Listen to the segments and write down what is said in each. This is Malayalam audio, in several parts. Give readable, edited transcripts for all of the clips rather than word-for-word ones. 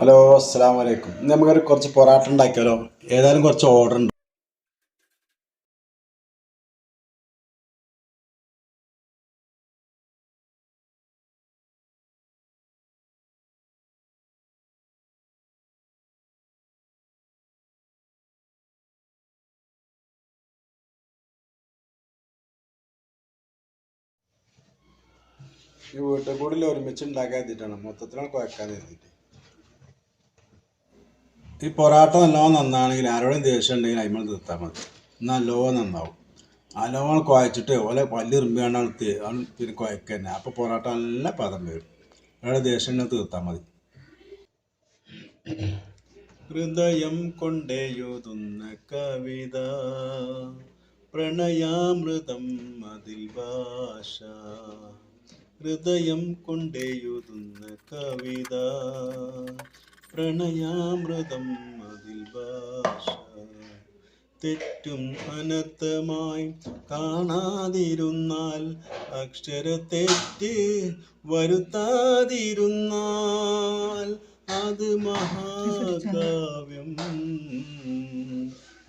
ഹലോ, അസ്സലാമു അലൈക്കും. ഇന്ന് നമുക്കൊരു കുറച്ച് പൊറാട്ട ഉണ്ടാക്കിയാലോ? ഏതായാലും കുറച്ച് ഓർഡർ ഉണ്ട്. ഈ വീട്ടിൽ കൂടി ഒരുമിച്ച് ഉണ്ടാക്കാൻ എത്തിയിട്ടാണ്, മൊത്തത്തിലാണ് കുഴക്കാൻ എത്തിയിട്ട്. ഈ പൊറാട്ട നല്ലോണം നന്നാണെങ്കിൽ ആരോടും ദേഷ്യം ഉണ്ടെങ്കിൽ അതിമ തീർത്താൽ മതി. നല്ലോണം നന്നാവും. നല്ലോണം കുഴച്ചിട്ട് ഓലെ പല്ലിറുമ്പിയാണ്ടാണ് പിന്നെ കുഴക്കുക തന്നെ. അപ്പോൾ പൊറാട്ട നല്ല പദം വരും. ഒരാളെ ദേഷ്യം ഉണ്ടെങ്കിൽ തീർത്താൽ മതി. ഹൃദയം കൊണ്ടെഴുതുന്ന കവിത, പ്രണയാമൃതം അതിൽ ഭാഷ. ഹൃദയം കൊണ്ടെഴുതുന്ന കവിത, പ്രണയാമൃതം അതിൽ ഭാഷ. തെറ്റും അനർത്ഥമായി കാണാതിരുന്നാൽ, അക്ഷരത്തെറ്റ് വരുത്താതിരുന്നാൽ അത് മഹാകാവ്യം.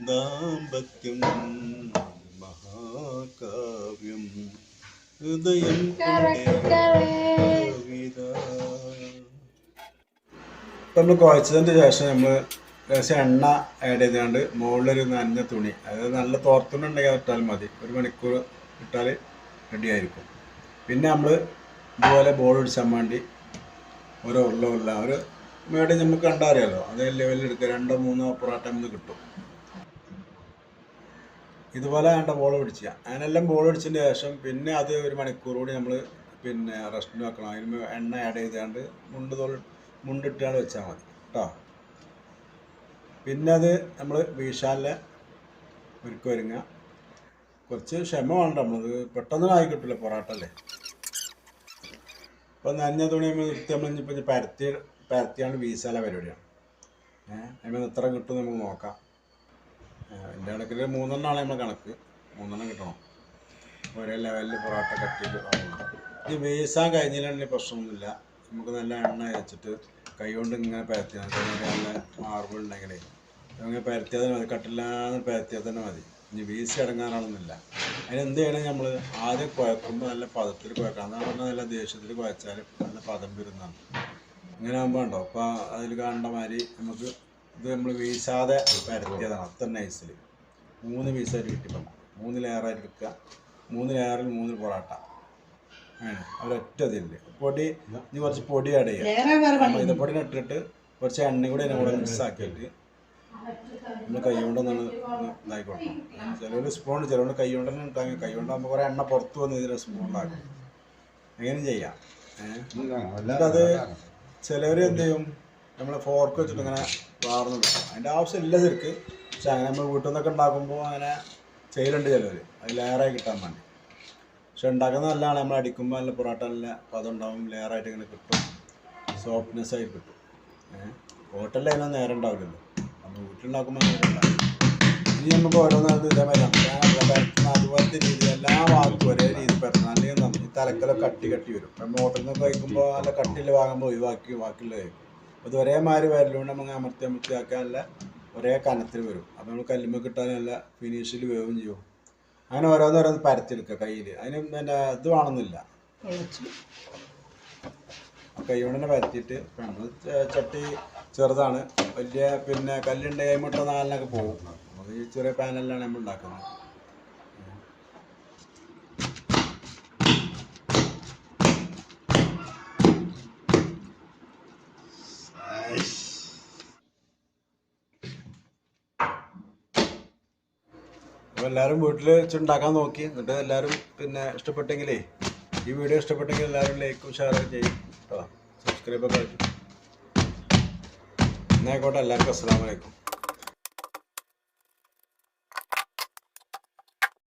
ദാമ്പത്യം മഹാകാവ്യം. ഹൃദയം കവിത. നമ്മൾ കുഴച്ചതിൻ്റെ ശേഷം നമ്മൾ ലേശം എണ്ണ ആഡ് ചെയ്തുകൊണ്ട് മുകളിലൊരു നനഞ്ഞ തുണി, അതായത് നല്ല തോർത്തുന്നുണ്ടെങ്കിൽ ഇട്ടാൽ മതി. 1 മണിക്കൂർ ഇട്ടാൽ റെഡി ആയിരിക്കും. പിന്നെ നമ്മൾ ഇതുപോലെ ബോൾ പിടിച്ചാൽ വേണ്ടി ഓരോ ഉരുള ഒരു മേടി നമുക്ക് കണ്ടറിയാലോ, അതേ ലെവലിൽ എടുക്കുക. 2-3 പൊറാട്ട നിന്ന് കിട്ടും. ഇതുപോലെ വേണ്ട ബോൾ പിടിക്കുക. അങ്ങനെല്ലാം ബോൾ പിടിച്ചതിന് ശേഷം പിന്നെ അത് 1 മണിക്കൂർ കൂടി നമ്മൾ പിന്നെ റെസ്റ്റിന് വെക്കണം. അതിന് എണ്ണ ആഡ് ചെയ്തുകൊണ്ട് മുണ്ടിട്ടാണ് വെച്ചാൽ മതി കേട്ടോ. പിന്നെ അത് നമ്മൾ വീശാനിലെ ഒരുങ്ങ. കുറച്ച് ക്ഷമ വേണ്ട, നമ്മളത് പെട്ടെന്ന് ആയി കിട്ടില്ല, പൊറാട്ട അല്ലേ. ഇപ്പം നനഞ്ഞ തുണി നമ്മൾ പരത്തിയാണ് വീശാല പരിപാടിയാണ്. അതിന് എത്ര കിട്ടും നമുക്ക് നോക്കാം. എൻ്റെ കണക്കിൽ 3 എണ്ണമാണ് നമ്മൾ കണക്ക്. 3 എണ്ണം കിട്ടണം. ഒരേ ലെവലിൽ പൊറാട്ട കട്ടിയിട്ട് ഈ വീശാൻ കഴിഞ്ഞില്ലെങ്കിൽ പ്രശ്നമൊന്നുമില്ല. നമുക്ക് നല്ല എണ്ണ വെച്ചിട്ട് കൈ കൊണ്ട് ഇങ്ങനെ പരത്തിയാൽ നല്ല മാർബിൾ ഉണ്ടെങ്കിലേ അങ്ങനെ പരത്തിയാൽ തന്നെ മതി. കട്ടില്ലാതെ പരത്തിയാൽ തന്നെ മതി. ഇനി വീശി അടങ്ങാനാണെന്നില്ല. അതിനെന്ത് ചെയ്യണം, നമ്മൾ ആദ്യം കുഴക്കുമ്പോൾ നല്ല പദത്തിൽ കുഴക്കണം. അതാണ് പറഞ്ഞാൽ നല്ല ദേഷ്യത്തിൽ കുഴച്ചാൽ നല്ല പദം വരുന്നതാണ്. ഇങ്ങനെ ആകുമ്പോൾ ഉണ്ടോ അപ്പോൾ അതിൽ കാണേണ്ട മാതിരി നമുക്ക് ഇത് നമ്മൾ വീശാതെ പരത്തിയതാണ്. അത്ര നൈസിൽ 3 പീസായിട്ട് കിട്ടിയപ്പോൾ 3 ലെയറായിട്ട് എടുക്കുക. 3 ലെയറിൽ 3 പൊറാട്ട ആണ്. ഒരൊറ്റ ഇതില്ല പൊടി. ഇനി കുറച്ച് പൊടി ആഡ് ചെയ്യാം. മൈദപ്പൊടി ഇട്ടിട്ട് കുറച്ച് എണ്ണ കൂടി അതിനെ കൂടെ മിക്സാക്കിയിട്ട് നമ്മൾ കൈ കൊണ്ടൊന്നാണ് ഇതാക്കി കൊടുക്കണം. ചിലവർ സ്പൂൺ, ചിലവർ കൈ കൊണ്ട് തന്നെ ഉണ്ടാക്കി. കൈ കൊണ്ടാകുമ്പോൾ കുറേ എണ്ണ പുറത്ത് വന്ന് ഇതിൽ സ്പൂൺ ഉണ്ടാക്കും. എങ്ങനെ ചെയ്യാം. എന്നിട്ട് അത് ചിലവർ എന്ത് ചെയ്യും, നമ്മൾ ഫോർക്ക് വെച്ചിട്ട് ഇങ്ങനെ വാർന്നു കിട്ടും. അതിൻ്റെ ആവശ്യമില്ല ശരിക്ക്. പക്ഷെ അങ്ങനെ നമ്മൾ വീട്ടിൽ നിന്നൊക്കെ ഉണ്ടാക്കുമ്പോൾ അങ്ങനെ ചെയ്യലുണ്ട് ചിലവർ, അത് ലെയറായി കിട്ടാൻ വേണ്ടി. പക്ഷെ ഉണ്ടാക്കുന്ന നല്ലതാണ്. നമ്മൾ അടിക്കുമ്പോൾ നല്ല പൊറാട്ട നല്ല പദം ഉണ്ടാവും. ലെയറായിട്ട് ഇങ്ങനെ കിട്ടും, സോഫ്റ്റ്നെസ് ആയി കിട്ടും. ഹോട്ടലിൽ അതിനൊന്നും നേരം ഉണ്ടാവില്ലല്ലോ, നമ്മൾ വീട്ടിലുണ്ടാക്കുമ്പോൾ നേരം ഉണ്ടാവും. ഇനി നമുക്ക് ഓരോന്നത് ഇതേമാതിരി അതുപോലത്തെ രീതി എല്ലാ ഭാഗത്തും ഒരേ രീതി പരത്തണം. അല്ലെങ്കിൽ നമുക്ക് ഈ തലക്കലൊക്കെ കട്ടി വരും. നമ്മൾ ഹോട്ടലിൽ നിന്നൊക്കെ കഴിക്കുമ്പോൾ നല്ല കട്ടിയിൽ വാങ്ങുമ്പോൾ ബാക്കിയുള്ള കഴിക്കും. അത് ഒരേമാതിരി വരലുകൊണ്ട് നമുക്ക് അമർത്തി ആക്കാൻ നല്ല ഒരേ കനത്തിൽ വരും. അപ്പോൾ നമ്മൾ കല്ലുമ്മ കിട്ടാൻ നല്ല ഫിനിഷിൽ വേവും ചെയ്യും. അങ്ങനെ ഓരോന്നോരോന്ന് പരത്തിയെടുക്കുക കയ്യിൽ. അതിന് പിന്നെ ഇത് വേണമെന്നില്ല, കൈ കൊണ്ട് തന്നെ പരത്തിയിട്ട്. നമ്മൾ ചട്ടി ചെറുതാണ്, വലിയ പിന്നെ കല്ലുണ്ട് കൈമുട്ട 4-നൊക്കെ പോകും. നമുക്ക് ഈ ചെറിയ പാനലിലാണ് നമ്മൾ ഉണ്ടാക്കുന്നത്. അപ്പോൾ എല്ലാവരും വീട്ടിൽ വെച്ചുണ്ടാക്കാൻ നോക്കി. എന്നിട്ട് എല്ലാവരും പിന്നെ ഇഷ്ടപ്പെട്ടെങ്കിലേ, ഈ വീഡിയോ ഇഷ്ടപ്പെട്ടെങ്കിൽ എല്ലാവരും ലൈക്കും ഷെയറൊക്കെ ചെയ്യും കേട്ടോ. സബ്സ്ക്രൈബൊക്കെ ആയിട്ട്. എന്നായിക്കോട്ടെ. എല്ലാവർക്കും അസ്സലാമു അലൈക്കും.